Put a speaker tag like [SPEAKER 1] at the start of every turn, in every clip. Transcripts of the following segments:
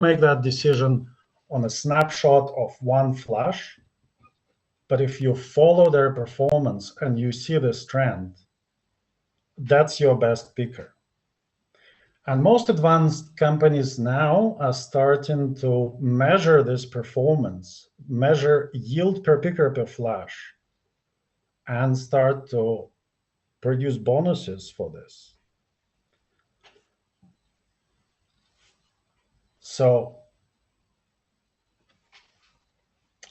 [SPEAKER 1] make that decision on a snapshot of one flash, but if you follow their performance and you see this trend, that's your best picker. And most advanced companies now are starting to measure this performance, measure yield per picker per flash, and start to produce bonuses for this. So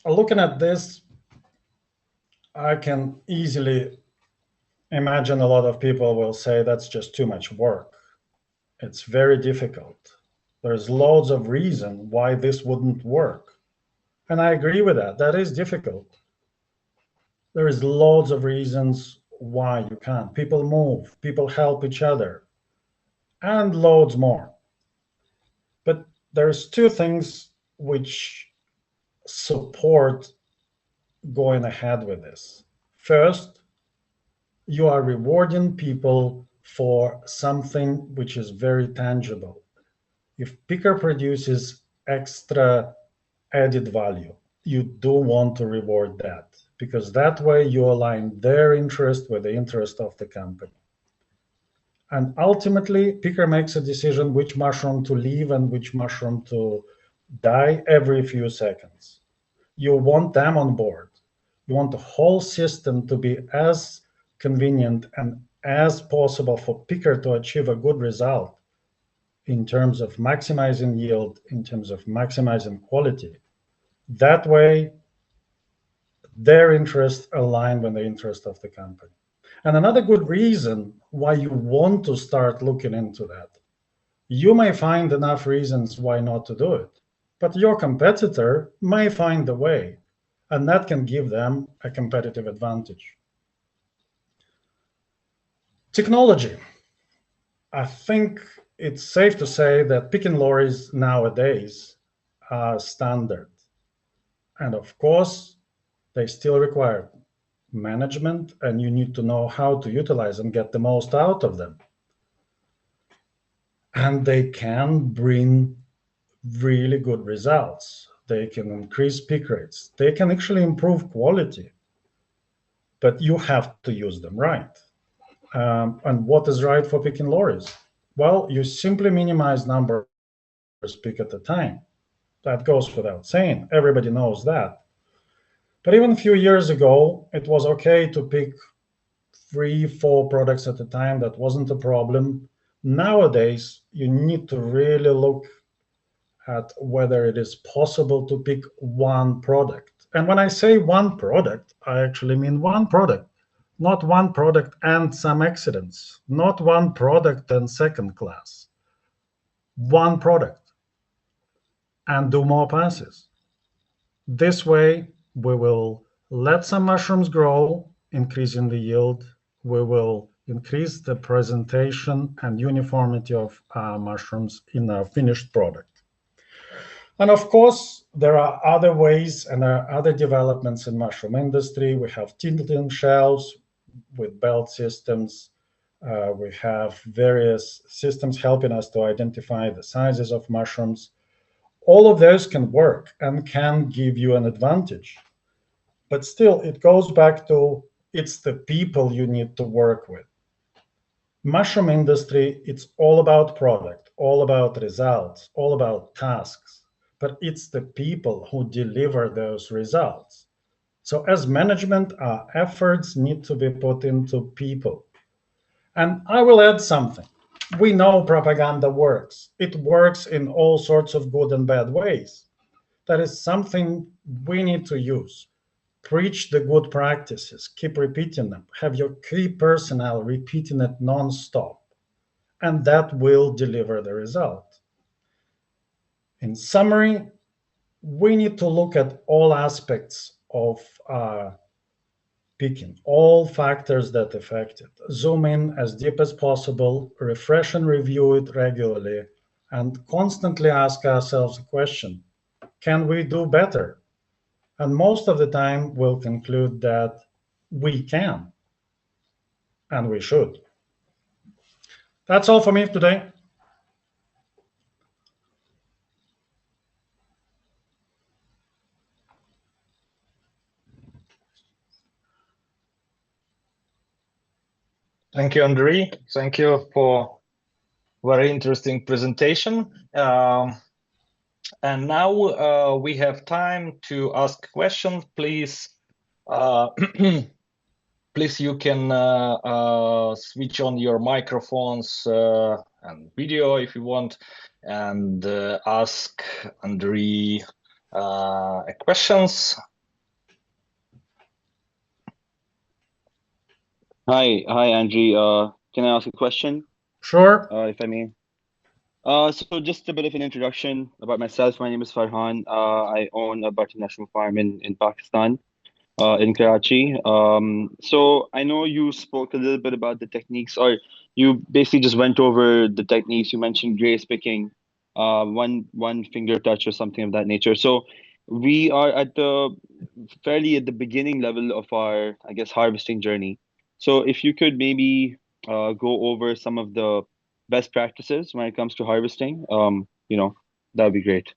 [SPEAKER 1] looking at this, I can easily imagine a lot of people will say that's just too much work. It's very difficult. There's loads of reason why this wouldn't work. And I agree with that. That is difficult. There is loads of reasons why you can't. People move, people help each other, and loads more. But there's two things which support going ahead with this. First, you are rewarding people for something which is very tangible. If picker produces extra added value, you do want to reward that, because that way you align their interest with the interest of the company. And ultimately, picker makes a decision which mushroom to leave and which mushroom to die every few seconds. You want them on board. You want the whole system to be as convenient and as possible for picker to achieve a good result in terms of maximizing yield, in terms of maximizing quality. That way, their interests align with the interest of the company. And another good reason why you want to start looking into that, you may find enough reasons why not to do it, but your competitor may find a way, and that can give them a competitive advantage. Technology. I think it's safe to say that picking lorries nowadays are standard. And of course, they still require management, and you need to know how to utilize and get the most out of them. And they can bring really good results. They can increase pick rates. They can actually improve quality, but you have to use them right. And what is right for picking lorries? Well, you simply minimize number of pick at a time. That goes without saying. Everybody knows that. But even a few years ago, it was okay to pick 3, 4 products at a time. That wasn't a problem. Nowadays, you need to really look at whether it is possible to pick one product. And when I say one product, I actually mean one product, not one product and some accidents, not one product and second class, one product, and do more passes. This way, we will let some mushrooms grow, increasing the yield. We will increase the presentation and uniformity of mushrooms in our finished product. And of course, there are other ways and there are other developments in mushroom industry. We have tinting shelves with belt systems. We have various systems helping us to identify the sizes of mushrooms. All of those can work and can give you an advantage. But still, it goes back to it's the people you need to work with. Mushroom industry, it's all about product, all about results, all about tasks, but it's the people who deliver those results. So as management, our efforts need to be put into people. And I will add something. We know propaganda works. It works in all sorts of good and bad ways. That is something we need to use. Preach the good practices, keep repeating them, have your key personnel repeating it non-stop, and that will deliver the result. In summary, we need to look at all aspects of picking, all factors that affect it. Zoom in as deep as possible, refresh and review it regularly, and constantly ask ourselves a question: can we do better? And most of the time, we'll conclude that we can, and we should. That's all for me today.
[SPEAKER 2] Thank you, Andrei. Thank you for very interesting presentation. And now we have time to ask questions. Please, please, you can switch on your microphones and video if you want, and ask Andrei questions.
[SPEAKER 3] Hi, Andrei. Can I ask a question?
[SPEAKER 1] Sure.
[SPEAKER 3] If I may. So just a bit of an introduction about myself. My name is Farhan. I own a butternational farm in Pakistan, in Karachi. So I know you spoke a little bit about the techniques, or you basically just went over the techniques. You mentioned grace picking, one finger touch or something of that nature. So we are at the fairly at the beginning level of our, I guess, harvesting journey. So if you could maybe go over some of the best practices when it comes to harvesting, that would be great.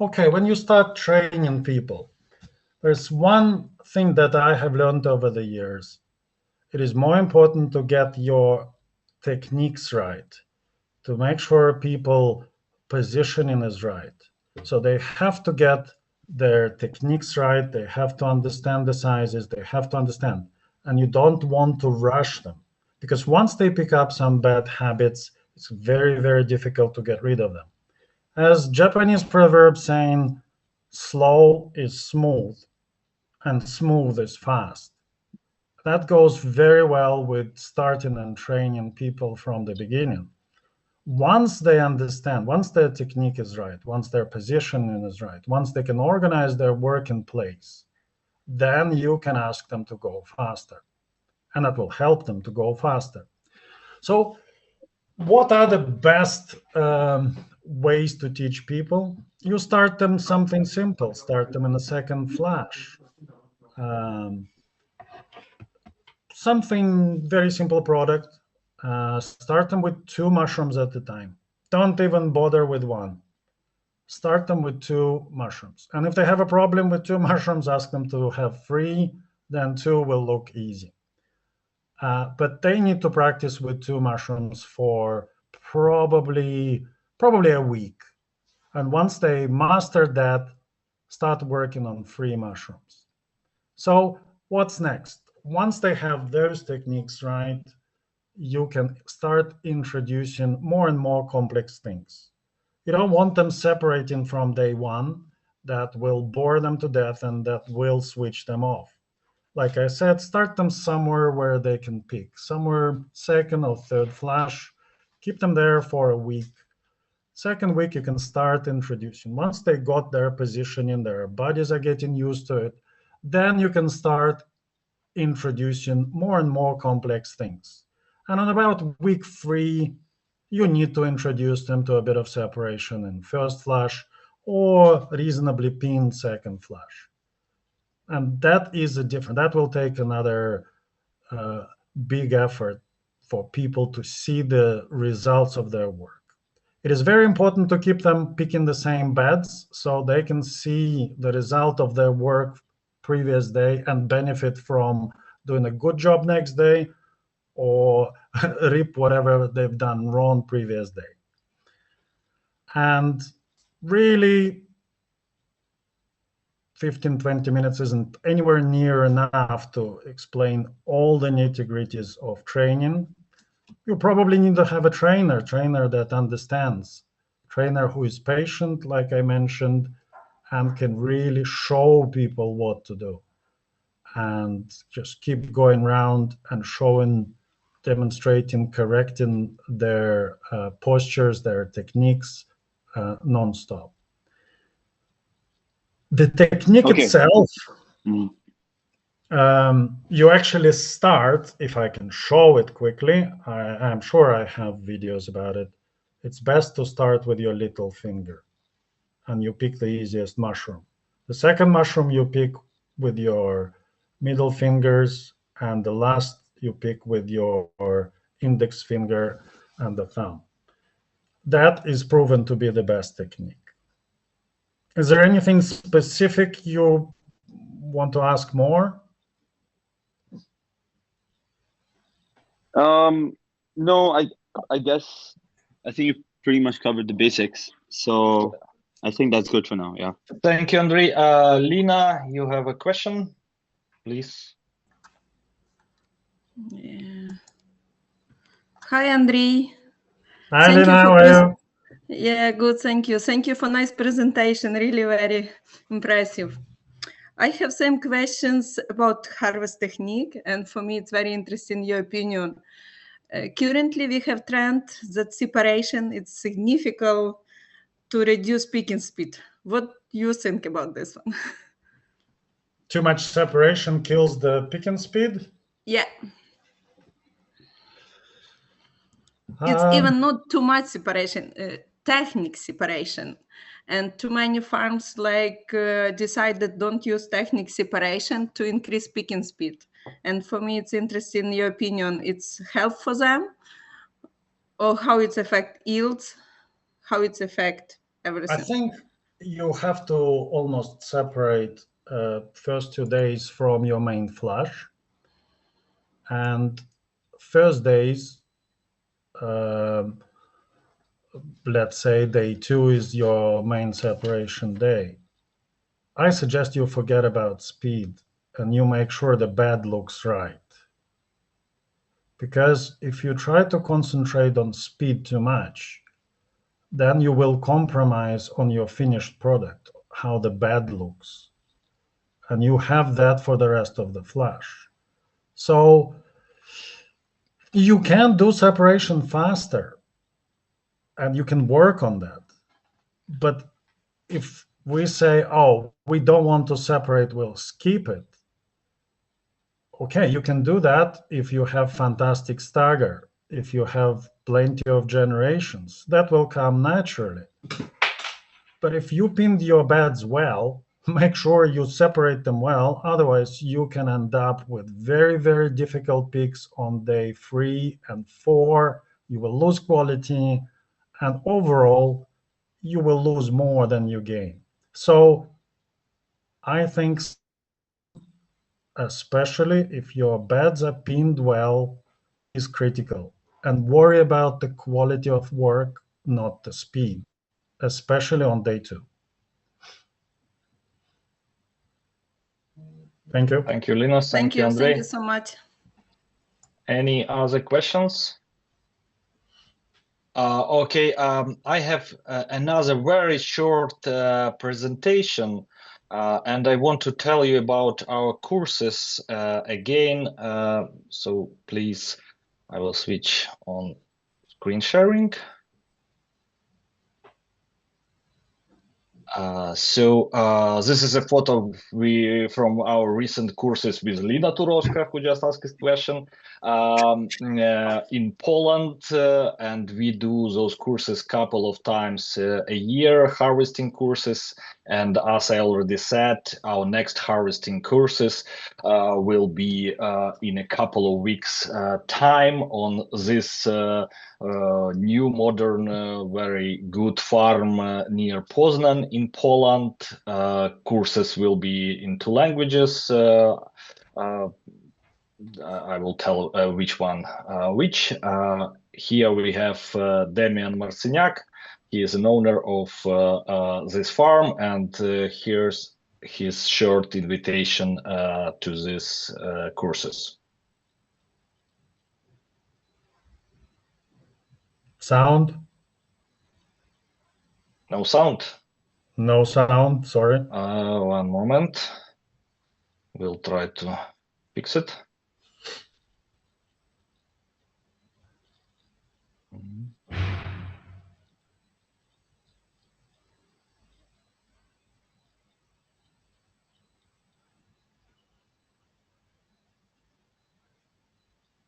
[SPEAKER 1] Okay, when you start training people, there's one thing that I have learned over the years. It is more important to get your techniques right, to make sure people positioning is right. So they have to get their techniques right, they have to understand the sizes, they have to understand. And you don't want to rush them because once they pick up some bad habits, it's very, very difficult to get rid of them. As Japanese proverb saying, slow is smooth and smooth is fast. That goes very well with starting and training people from the beginning. Once they understand, once their technique is right, once their positioning is right, once they can organize their work in place, then you can ask them to go faster. And that will help them to go faster. So, what are the best ways to teach people? You start them something simple, start them in a second flash. Um, Something very simple product. Start them with 2 mushrooms at a time. Don't even bother with one. Start them with 2 mushrooms. And if they have a problem with 2 mushrooms, ask them to have 3, then 2 will look easy. But they need to practice with 2 mushrooms for probably a week. And once they master that, start working on 3 mushrooms. So what's next? Once they have those techniques right, you can start introducing more and more complex things. You don't want them separating from day one. That will bore them to death and that will switch them off. Like I said, start them somewhere where they can pick, somewhere second or third flash. Keep them there for a week. Second week, you can start introducing. Once they got their positioning, their bodies are getting used to it, then you can start introducing more and more complex things. And on about week 3, you need to introduce them to a bit of separation in first flash or reasonably pinned second flash. And that is a different, that will take another uh, big effort for people to see the results of their work. It is very important to keep them picking the same beds so they can see the result of their work previous day and benefit from doing a good job next day or rip whatever they've done wrong previous day. And really 15-20 minutes isn't anywhere near enough to explain all the nitty-gritties of training. You probably need to have a trainer that understands, trainer who is patient, like I mentioned, and can really show people what to do and just keep going around and showing, demonstrating, correcting their postures, their techniques nonstop. The technique
[SPEAKER 3] Okay.
[SPEAKER 1] itself,
[SPEAKER 3] Mhm.
[SPEAKER 1] you actually start, if I can show it quickly, I'm sure I have videos about it. It's best to start with your little finger and you pick the easiest mushroom. The second mushroom you pick with your middle fingers, and the last you pick with your index finger and the thumb. That is proven to be the best technique. Is there anything specific you want to ask more?
[SPEAKER 3] No, I guess I think you pretty much covered the basics. So I think that's good for now. Yeah.
[SPEAKER 2] Thank you, Andrei. Lina, you have a question, please.
[SPEAKER 4] Yeah. Hi, Andrei.
[SPEAKER 1] Hi,
[SPEAKER 4] Thank
[SPEAKER 1] Lina,
[SPEAKER 4] you
[SPEAKER 1] how
[SPEAKER 4] for
[SPEAKER 1] are you?
[SPEAKER 4] Yeah, good. Thank you. Thank you for nice presentation. Really very impressive. I have some questions about harvest technique, and for me, it's very interesting your opinion. Currently, we have trend that separation is significant to reduce picking speed. What do you think about this one?
[SPEAKER 1] Too much separation kills the picking speed?
[SPEAKER 4] Yeah. It's even not too much separation, technique separation. And too many farms decided don't use technique separation to increase picking speed. And for me, it's interesting your opinion. It's help for them, or how it's affect yields, how it's affect everything.
[SPEAKER 1] I think you have to almost separate first 2 days from your main flush. And first days, let's say day 2 is your main separation day. I suggest you forget about speed and you make sure the bed looks right. Because if you try to concentrate on speed too much, then you will compromise on your finished product, how the bed looks. And you have that for the rest of the flush. So you can do separation faster and you can work on that. But if we say, oh, we don't want to separate, we'll skip it. Okay, you can do that if you have fantastic stagger, if you have plenty of generations, that will come naturally. But if you pinned your beds well, make sure you separate them well. Otherwise, you can end up with very, very difficult picks on day 3 and 4. You will lose quality, and overall, you will lose more than you gain. So I think, especially if your beds are pinned well, is critical. And worry about the quality of work, not the speed, especially on day 2. Thank you.
[SPEAKER 2] Thank you, Linus. Thank you, Andrei.
[SPEAKER 4] Thank you so much.
[SPEAKER 2] Any other questions? Okay, I have another very short presentation, and I want to tell you about our courses again. So please, I will switch on screen sharing. This is a photo from our recent courses with Lina Turoska, who just asked this question, in Poland, and we do those courses couple of times a year, harvesting courses. And as I already said, our next harvesting courses will be in a couple of weeks' time on this new modern, very good farm near Poznan in Poland. Courses will be in 2 languages. I will tell which one which. Here we have Demian Marciniak. He is an owner of this farm, and here's his short invitation to these courses.
[SPEAKER 1] Sound?
[SPEAKER 2] No sound.
[SPEAKER 1] No sound, sorry.
[SPEAKER 2] One moment. We'll try to fix it.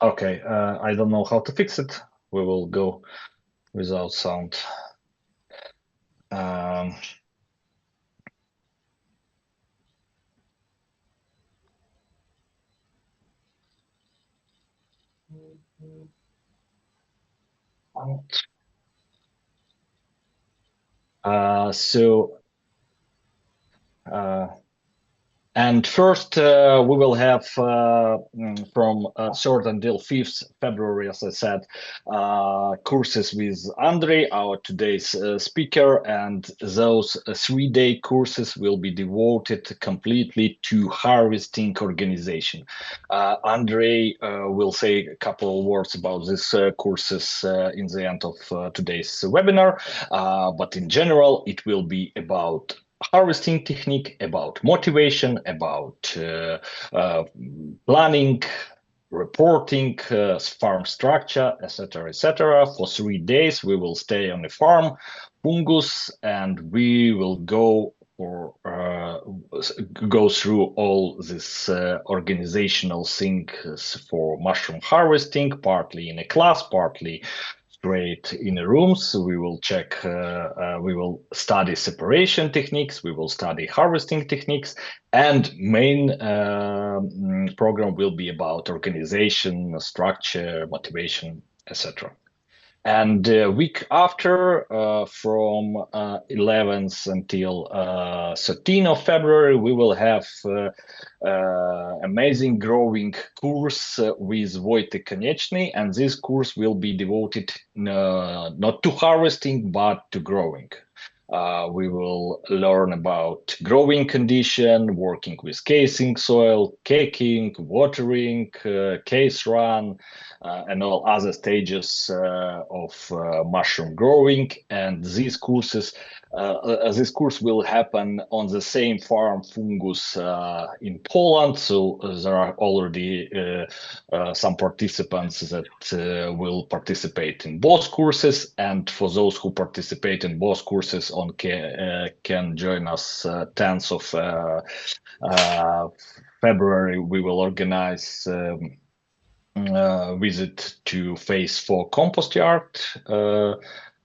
[SPEAKER 2] Okay, I don't know how to fix it. We will go without sound. And first, we will have from 3rd until 5th February, as I said, courses with Andrei, our today's speaker, and those 3-day courses will be devoted completely to harvesting organization. Andrei will say a couple of words about these courses in the end of today's webinar, but in general, it will be about harvesting technique, about motivation, about planning, reporting, farm structure, etc., etc. For 3 days, we will stay on the farm, Fungus, and we will go through all this organizational things for mushroom harvesting, partly in a class, partly straight in the rooms. We will check, we will study separation techniques, we will study harvesting techniques, and main program will be about organization, structure, motivation, etc. And week after, from 11th until 13th of February, we will have amazing growing course with Wojtek Konieczny, and this course will be devoted not to harvesting, but to growing. We will learn about growing condition, working with casing soil, caking, watering, case run, and all other stages of mushroom growing. And these courses, this course will happen on the same farm, Fungus, in Poland. So there are already some participants that will participate in both courses. And for those who participate in both courses, can join us 10th of February. We will organize visit to Phase 4 compost yard,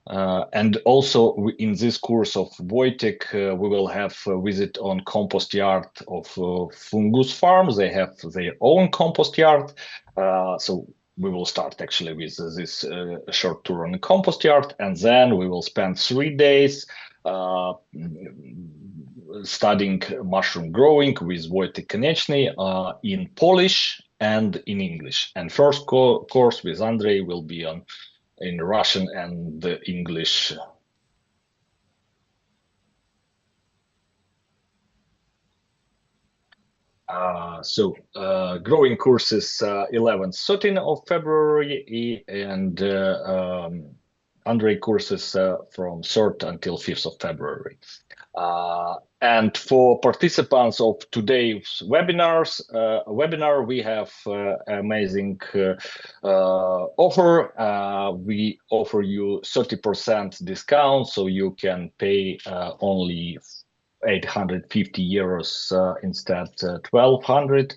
[SPEAKER 2] and also in this course of Wojtek, we will have a visit on compost yard of Fungus farm. They have their own compost yard, so we will start actually with this short tour on the compost yard, and then we will spend 3 days studying mushroom growing with Wojtek Konieczny in Polish and in English. And first course with Andrei will be in Russian and English. So growing courses 11th, 13th of February, and Andrei courses from 3rd until 5th of February. And for participants of today's webinar, we have amazing offer. We offer you 30% discount, so you can pay only 850 euros instead 1200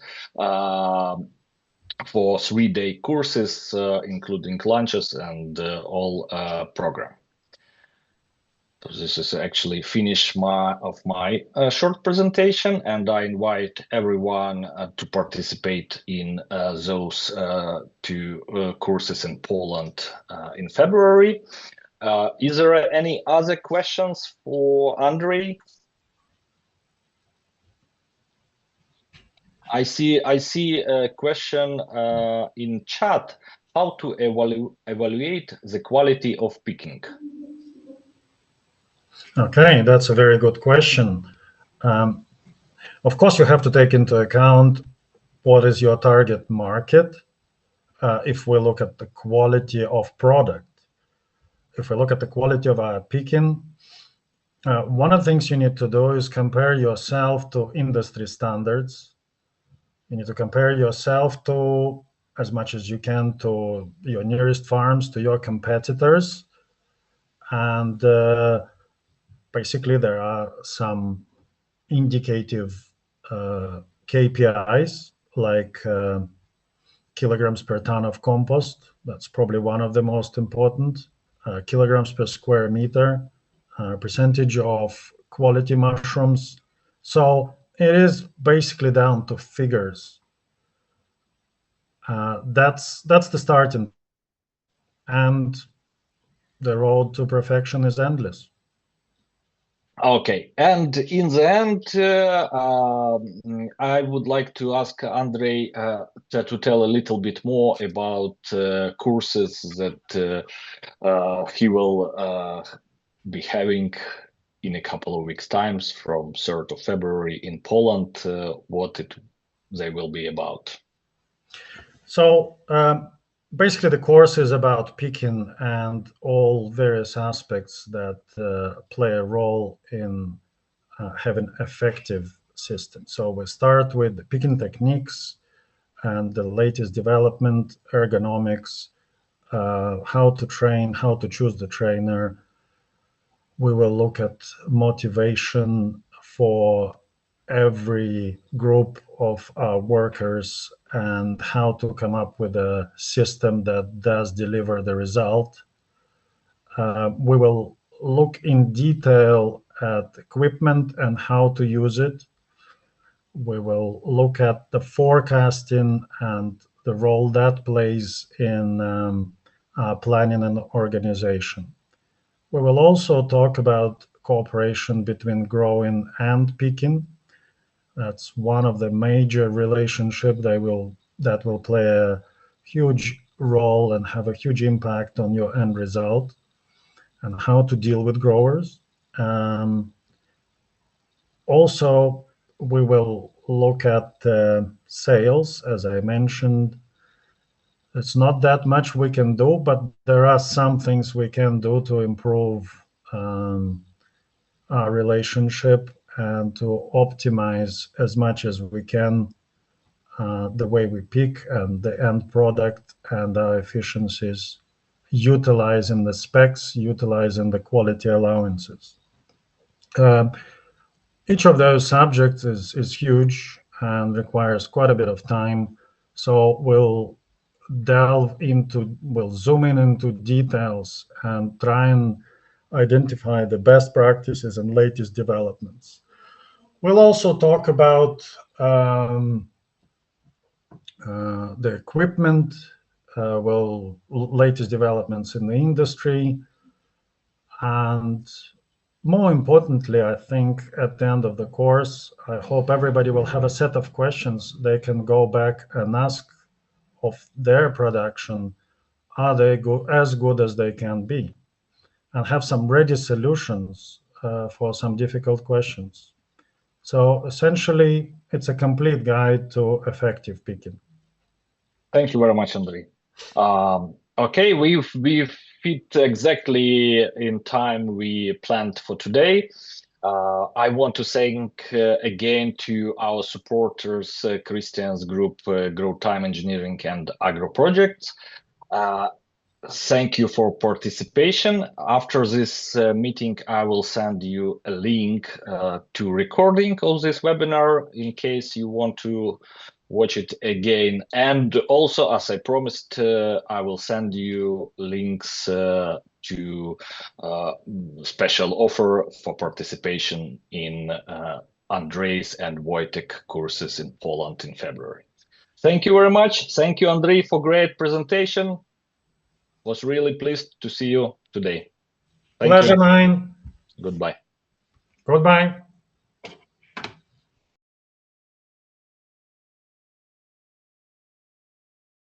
[SPEAKER 2] for 3-day courses, including lunches and all program. So this is actually finish of my short presentation, and I invite everyone to participate in those 2 courses in Poland in February. Is there any other questions for Andrei? I see a question in chat: how to evaluate the quality of picking?
[SPEAKER 1] Okay, that's a very good question. Of course, you have to take into account what is your target market. If we look at the quality of product, if we look at the quality of our picking, one of the things you need to do is compare yourself to industry standards. You need to compare yourself to, as much as you can, to your nearest farms, to your competitors. And basically, there are some indicative KPIs, like kilograms per ton of compost. That's probably one of the most important. Kilograms per square meter, percentage of quality mushrooms. So it is basically down to figures. That's the starting, and the road to perfection is endless.
[SPEAKER 2] Okay, and in the end, I would like to ask Andrei to tell a little bit more about courses that he will be having in a couple of weeks' times from 3rd of February in Poland, what they will be about.
[SPEAKER 1] So basically, the course is about picking and all various aspects that play a role in having effective systems. So we start with the picking techniques and the latest development, ergonomics, how to train, how to choose the trainer. We will look at motivation for every group of our workers and how to come up with a system that does deliver the result. We will look in detail at equipment and how to use it. We will look at the forecasting and the role that plays in planning and organization. We will also talk about cooperation between growing and picking. That's one of the major relationships that will play a huge role and have a huge impact on your end result, and how to deal with growers. Also, we will look at sales, as I mentioned. It's not that much we can do, but there are some things we can do to improve our relationship and to optimize as much as we can the way we pick and the end product and our efficiencies, utilizing the specs, utilizing the quality allowances. Each of those subjects is huge and requires quite a bit of time. So we'll zoom in into details and try and identify the best practices and latest developments. We'll also talk about the equipment, latest developments in the industry, and more importantly, I think at the end of the course, I hope everybody will have a set of questions they can go back and ask of their production. Are they as good as they can be? And have some ready solutions for some difficult questions. So essentially, it's a complete guide to effective picking.
[SPEAKER 2] Thank you very much, Andrei. Okay, we've fit exactly in time we planned for today. I want to thank again to our supporters, Christian's group, Grow Time Engineering and Agro Projects. Thank you for participation. After this meeting, I will send you a link to recording of this webinar in case you want to watch it again. And also, as I promised, I will send you links to special offer for participation in Andrei's and Wojtek courses in Poland in February. Thank you very much. Thank you, Andrei, for great presentation. Was really pleased to see you today.
[SPEAKER 1] Pleasure mine.
[SPEAKER 2] Goodbye.
[SPEAKER 1] Goodbye.